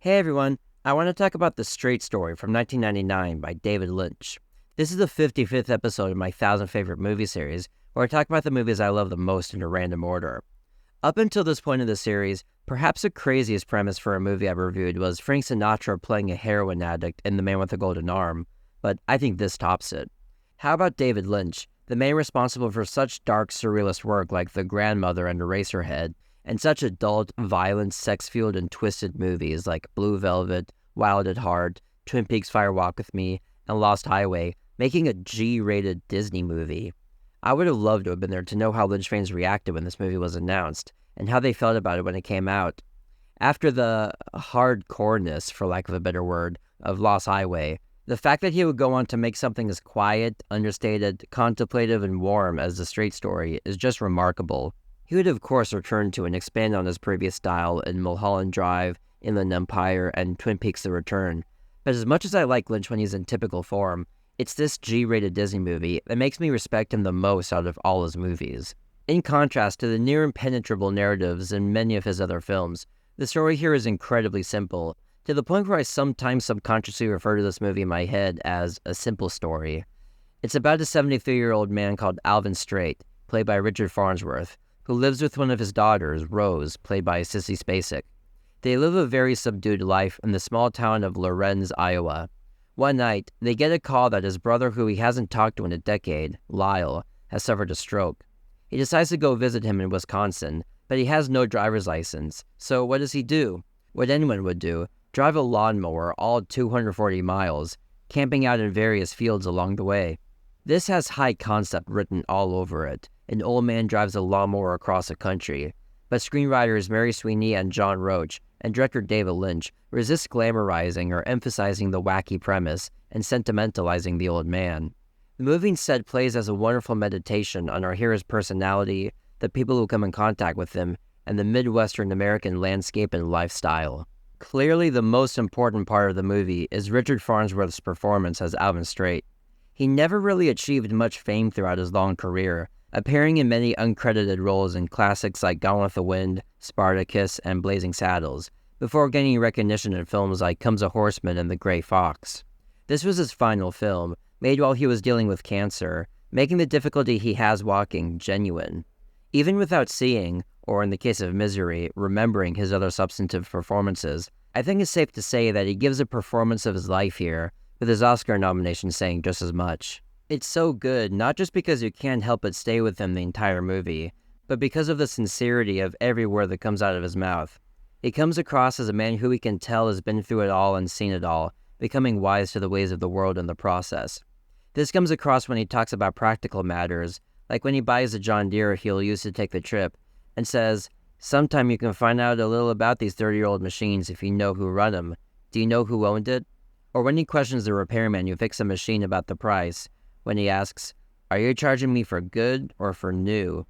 Hey everyone, I want to talk about The Straight Story from 1999 by David Lynch. This is the 55th episode of my 1,000 Favorite Movie series, where I talk about the movies I love the most in a random order. Up until this point in the series, perhaps the craziest premise for a movie I've reviewed was Frank Sinatra playing a heroin addict in The Man with the Golden Arm, but I think this tops it. How about David Lynch, the man responsible for such dark surrealist work like The Grandmother and Eraserhead, and such adult, violent, sex-fueled, and twisted movies like Blue Velvet, Wild at Heart, Twin Peaks Fire Walk with Me, and Lost Highway, making a G-rated Disney movie. I would have loved to have been there to know how Lynch fans reacted when this movie was announced, and how they felt about it when it came out. After the hardcoreness, for lack of a better word, of Lost Highway, the fact that he would go on to make something as quiet, understated, contemplative, and warm as The Straight Story is just remarkable. He would, of course, return to and expand on his previous style in Mulholland Drive, Inland Empire, and Twin Peaks The Return. But as much as I like Lynch when he's in typical form, it's this G-rated Disney movie that makes me respect him the most out of all his movies. In contrast to the near impenetrable narratives in many of his other films, the story here is incredibly simple, to the point where I sometimes subconsciously refer to this movie in my head as a simple story. It's about a 73-year-old man called Alvin Straight, played by Richard Farnsworth, who lives with one of his daughters, Rose, played by Sissy Spacek. They live a very subdued life in the small town of Lorenz, Iowa. One night, they get a call that his brother, who he hasn't talked to in a decade, Lyle, has suffered a stroke. He decides to go visit him in Wisconsin, but he has no driver's license. So what does he do? What anyone would do, drive a lawnmower all 240 miles, camping out in various fields along the way. This has high concept written all over it. An old man drives a lawnmower across the country, but screenwriters Mary Sweeney and John Roach and director David Lynch resist glamorizing or emphasizing the wacky premise and sentimentalizing the old man. The movie instead plays as a wonderful meditation on our hero's personality, the people who come in contact with him, and the Midwestern American landscape and lifestyle. Clearly, the most important part of the movie is Richard Farnsworth's performance as Alvin Straight. He never really achieved much fame throughout his long career, appearing in many uncredited roles in classics like Gone with the Wind, Spartacus, and Blazing Saddles, before gaining recognition in films like Comes a Horseman and The Gray Fox. This was his final film, made while he was dealing with cancer, making the difficulty he has walking genuine. Even without seeing, or in the case of Misery, remembering his other substantive performances, I think it's safe to say that he gives a performance of his life here, with his Oscar nomination saying just as much. It's so good, not just because you can't help but stay with him the entire movie, but because of the sincerity of every word that comes out of his mouth. He comes across as a man who we can tell has been through it all and seen it all, becoming wise to the ways of the world in the process. This comes across when he talks about practical matters, like when he buys a John Deere he'll use to take the trip, and says, "Sometime you can find out a little about these 30-year-old machines if you know who run them. Do you know who owned it?" Or when he questions the repairman who fixed a machine about the price, when he asks, "Are you charging me for good or for new?"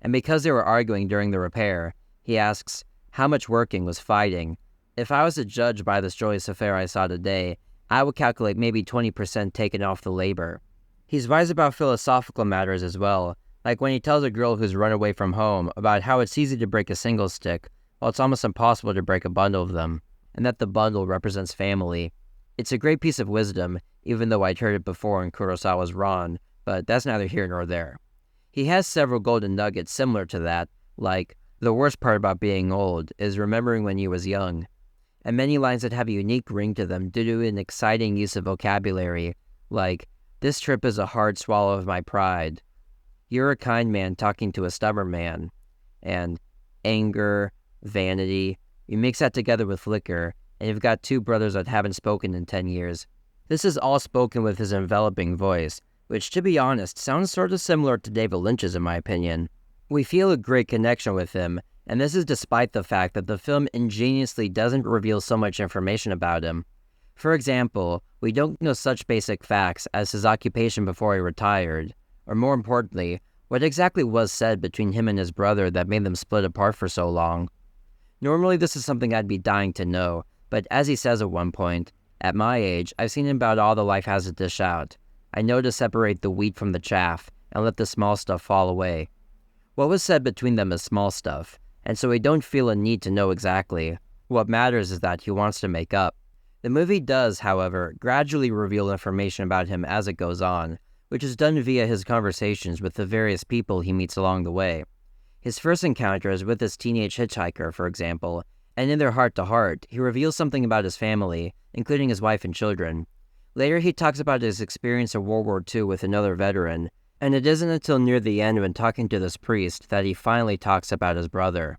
And because they were arguing during the repair, he asks, "How much working was fighting? If I was to judge by this joyous affair I saw today, I would calculate maybe 20% taken off the labor." He's wise about philosophical matters as well, like when he tells a girl who's run away from home about how it's easy to break a single stick, while it's almost impossible to break a bundle of them, and that the bundle represents family. It's a great piece of wisdom, even though I'd heard it before in Kurosawa's Ron, but that's neither here nor there. He has several golden nuggets similar to that, like, "The worst part about being old is remembering when you was young," and many lines that have a unique ring to them due to an exciting use of vocabulary, like, "This trip is a hard swallow of my pride," "You're a kind man talking to a stubborn man," and anger, vanity. You mix that together with liquor, and you've got two brothers that haven't spoken in 10 years. This is all spoken with his enveloping voice, which, to be honest, sounds sort of similar to David Lynch's in my opinion. We feel a great connection with him, and this is despite the fact that the film ingeniously doesn't reveal so much information about him. For example, we don't know such basic facts as his occupation before he retired, or more importantly, what exactly was said between him and his brother that made them split apart for so long. Normally this is something I'd be dying to know, but as he says at one point, "At my age, I've seen about all the life has to dish out. I know to separate the wheat from the chaff, and let the small stuff fall away." What was said between them is small stuff, and so we don't feel a need to know exactly. What matters is that he wants to make up. The movie does, however, gradually reveal information about him as it goes on, which is done via his conversations with the various people he meets along the way. His first encounter is with this teenage hitchhiker, for example, and in their heart-to-heart, he reveals something about his family, including his wife and children. Later, he talks about his experience in World War II with another veteran, and it isn't until near the end when talking to this priest that he finally talks about his brother.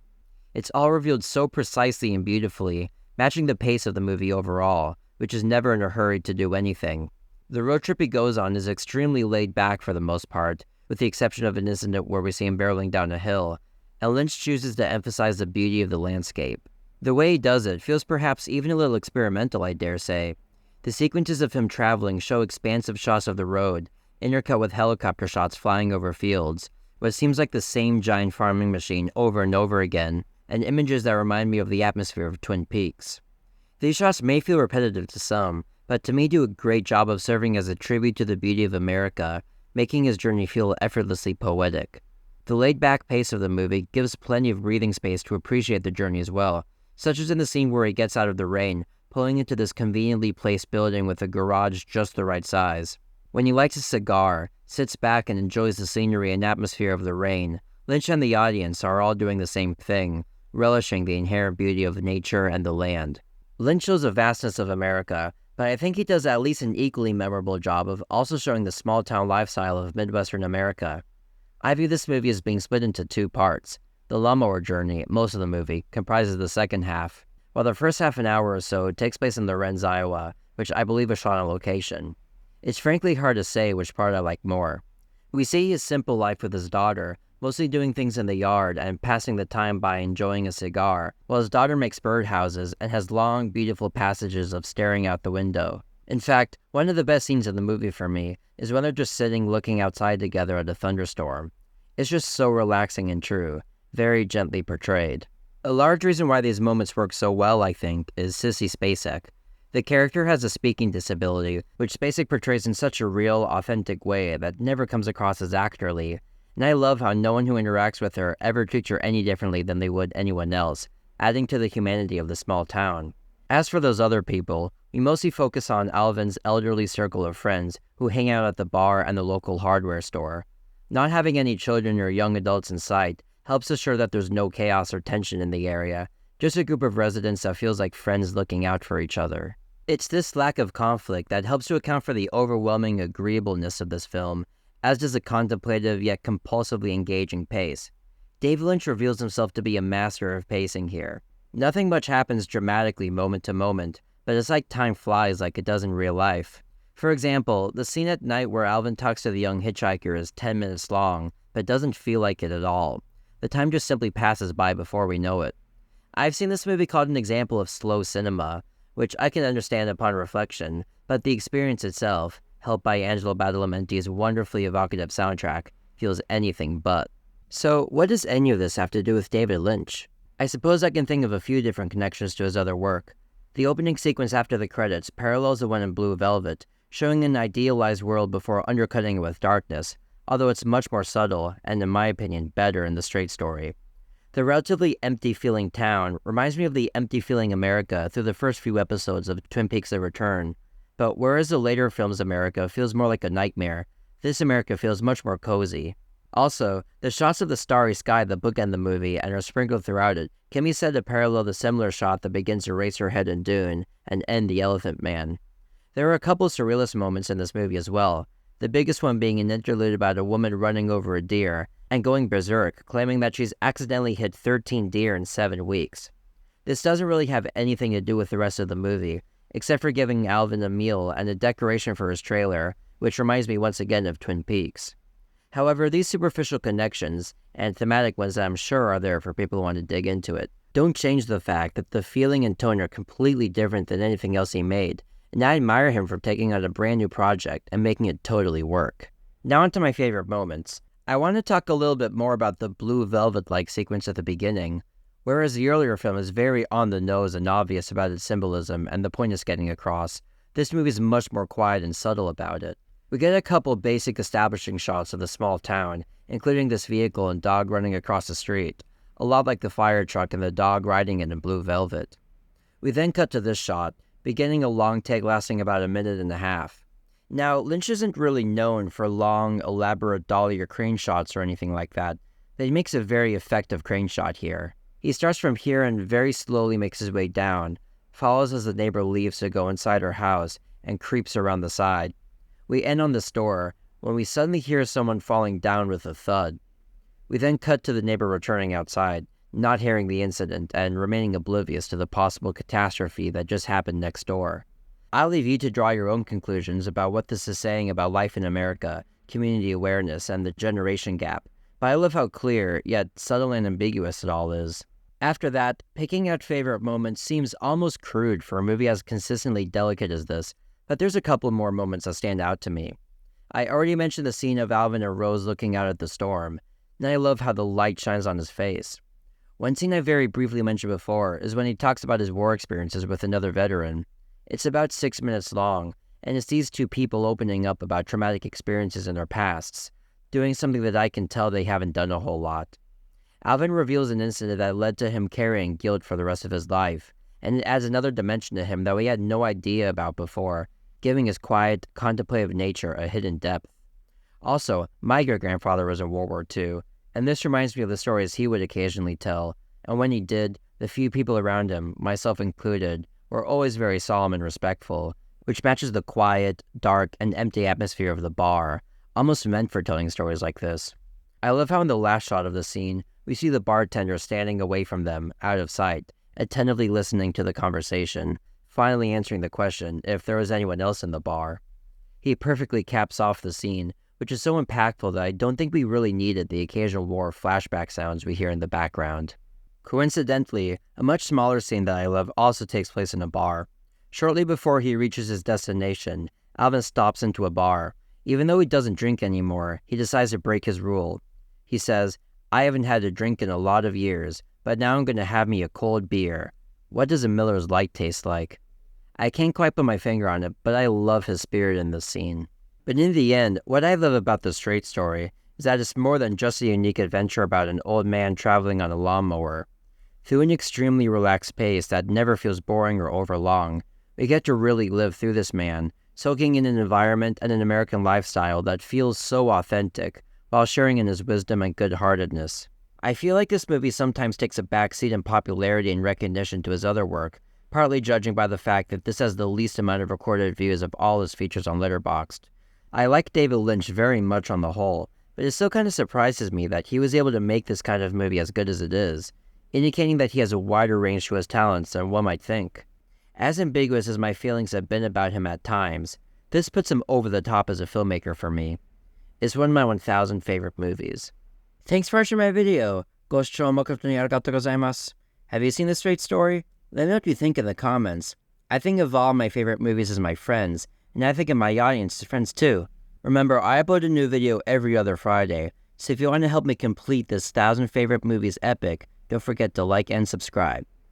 It's all revealed so precisely and beautifully, matching the pace of the movie overall, which is never in a hurry to do anything. The road trip he goes on is extremely laid back for the most part, with the exception of an incident where we see him barreling down a hill, and Lynch chooses to emphasize the beauty of the landscape. The way he does it feels perhaps even a little experimental, I dare say. The sequences of him traveling show expansive shots of the road, intercut with helicopter shots flying over fields, what seems like the same giant farming machine over and over again, and images that remind me of the atmosphere of Twin Peaks. These shots may feel repetitive to some, but to me do a great job of serving as a tribute to the beauty of America, making his journey feel effortlessly poetic. The laid-back pace of the movie gives plenty of breathing space to appreciate the journey as well, such as in the scene where he gets out of the rain, pulling into this conveniently placed building with a garage just the right size. When he lights a cigar, sits back and enjoys the scenery and atmosphere of the rain, Lynch and the audience are all doing the same thing, relishing the inherent beauty of nature and the land. Lynch shows the vastness of America, but I think he does at least an equally memorable job of also showing the small-town lifestyle of Midwestern America. I view this movie as being split into two parts. The lawnmower journey, most of the movie, comprises the second half, while the first half an hour or so takes place in Lorenz, Iowa, which I believe was shot on location. It's frankly hard to say which part I like more. We see his simple life with his daughter, mostly doing things in the yard and passing the time by enjoying a cigar, while his daughter makes birdhouses and has long, beautiful passages of staring out the window. In fact, one of the best scenes in the movie for me is when they're just sitting looking outside together at a thunderstorm. It's just so relaxing and true, very gently portrayed. A large reason why these moments work so well, I think, is Sissy Spacek. The character has a speaking disability, which Spacek portrays in such a real, authentic way that never comes across as actorly, and I love how no one who interacts with her ever treats her any differently than they would anyone else, adding to the humanity of the small town. As for those other people, we mostly focus on Alvin's elderly circle of friends who hang out at the bar and the local hardware store. Not having any children or young adults in sight helps assure that there's no chaos or tension in the area, just a group of residents that feels like friends looking out for each other. It's this lack of conflict that helps to account for the overwhelming agreeableness of this film, as does a contemplative yet compulsively engaging pace. David Lynch reveals himself to be a master of pacing here. Nothing much happens dramatically moment to moment, but it's like time flies like it does in real life. For example, the scene at night where Alvin talks to the young hitchhiker is 10 minutes long, but doesn't feel like it at all. The time just simply passes by before we know it. I've seen this movie called an example of slow cinema, which I can understand upon reflection, but the experience itself, helped by Angelo Badalamenti's wonderfully evocative soundtrack, feels anything but. So, what does any of this have to do with David Lynch? I suppose I can think of a few different connections to his other work. The opening sequence after the credits parallels the one in Blue Velvet, showing an idealized world before undercutting it with darkness, although it's much more subtle, and in my opinion, better in the Straight Story. The relatively empty-feeling town reminds me of the empty-feeling America through the first few episodes of Twin Peaks: The Return, but whereas the later film's America feels more like a nightmare, this America feels much more cozy. Also, the shots of the starry sky that bookend the movie and are sprinkled throughout it can be said to parallel the similar shot that begins Eraserhead and Dune and end The Elephant Man. There are a couple surrealist moments in this movie as well, the biggest one being an interlude about a woman running over a deer and going berserk, claiming that she's accidentally hit 13 deer in 7 weeks. This doesn't really have anything to do with the rest of the movie, except for giving Alvin a meal and a decoration for his trailer, which reminds me once again of Twin Peaks. However, these superficial connections, and thematic ones that I'm sure are there for people who want to dig into it, don't change the fact that the feeling and tone are completely different than anything else he made, and I admire him for taking on a brand new project and making it totally work. Now onto my favorite moments. I want to talk a little bit more about the Blue Velvet-like sequence at the beginning. Whereas the earlier film is very on the nose and obvious about its symbolism and the point it's getting across, this movie is much more quiet and subtle about it. We get a couple basic establishing shots of the small town, including this vehicle and dog running across the street, a lot like the fire truck and the dog riding it in Blue Velvet. We then cut to this shot, beginning a long take lasting about a minute and a half. Now, Lynch isn't really known for long, elaborate dolly or crane shots or anything like that, but he makes a very effective crane shot here. He starts from here and very slowly makes his way down, follows as the neighbor leaves to go inside her house, and creeps around the side. We end on this door, when we suddenly hear someone falling down with a thud. We then cut to the neighbor returning outside, not hearing the incident and remaining oblivious to the possible catastrophe that just happened next door. I'll leave you to draw your own conclusions about what this is saying about life in America, community awareness, and the generation gap, but I love how clear, yet subtle and ambiguous it all is. After that, picking out favorite moments seems almost crude for a movie as consistently delicate as this, but there's a couple more moments that stand out to me. I already mentioned the scene of Alvin and Rose looking out at the storm, and I love how the light shines on his face. One scene I very briefly mentioned before is when he talks about his war experiences with another veteran. It's about 6 minutes long, and it's these two people opening up about traumatic experiences in their pasts, doing something that I can tell they haven't done a whole lot. Alvin reveals an incident that led to him carrying guilt for the rest of his life, and it adds another dimension to him that we had no idea about before, giving his quiet, contemplative nature a hidden depth. Also, my great-grandfather was in World War II, and this reminds me of the stories he would occasionally tell, and when he did, the few people around him, myself included, were always very solemn and respectful, which matches the quiet, dark, and empty atmosphere of the bar, almost meant for telling stories like this. I love how in the last shot of the scene, we see the bartender standing away from them, out of sight, attentively listening to the conversation, finally answering the question if there was anyone else in the bar. He perfectly caps off the scene, which is so impactful that I don't think we really needed the occasional war flashback sounds we hear in the background. Coincidentally, a much smaller scene that I love also takes place in a bar. Shortly before he reaches his destination, Alvin stops into a bar. Even though he doesn't drink anymore, he decides to break his rule. He says, "I haven't had a drink in a lot of years, but now I'm going to have me a cold beer. What does a Miller's Light taste like?" I can't quite put my finger on it, but I love his spirit in this scene. But in the end, what I love about the Straight Story is that it's more than just a unique adventure about an old man traveling on a lawnmower. Through an extremely relaxed pace that never feels boring or overlong, we get to really live through this man, soaking in an environment and an American lifestyle that feels so authentic, while sharing in his wisdom and good-heartedness. I feel like this movie sometimes takes a backseat in popularity and recognition to his other work, partly judging by the fact that this has the least amount of recorded views of all his features on Letterboxd. I like David Lynch very much on the whole, but it still kind of surprises me that he was able to make this kind of movie as good as it is, indicating that he has a wider range to his talents than one might think. As ambiguous as my feelings have been about him at times, this puts him over the top as a filmmaker for me. It's one of my 1,000 favorite movies. Thanks for watching my video. Have you seen The Straight Story? Let me know what you think in the comments. I think of all my favorite movies as my friends, and I think of my audience as friends too. Remember, I upload a new video every other Friday, so if you want to help me complete this 1,000 favorite movies epic, don't forget to like and subscribe.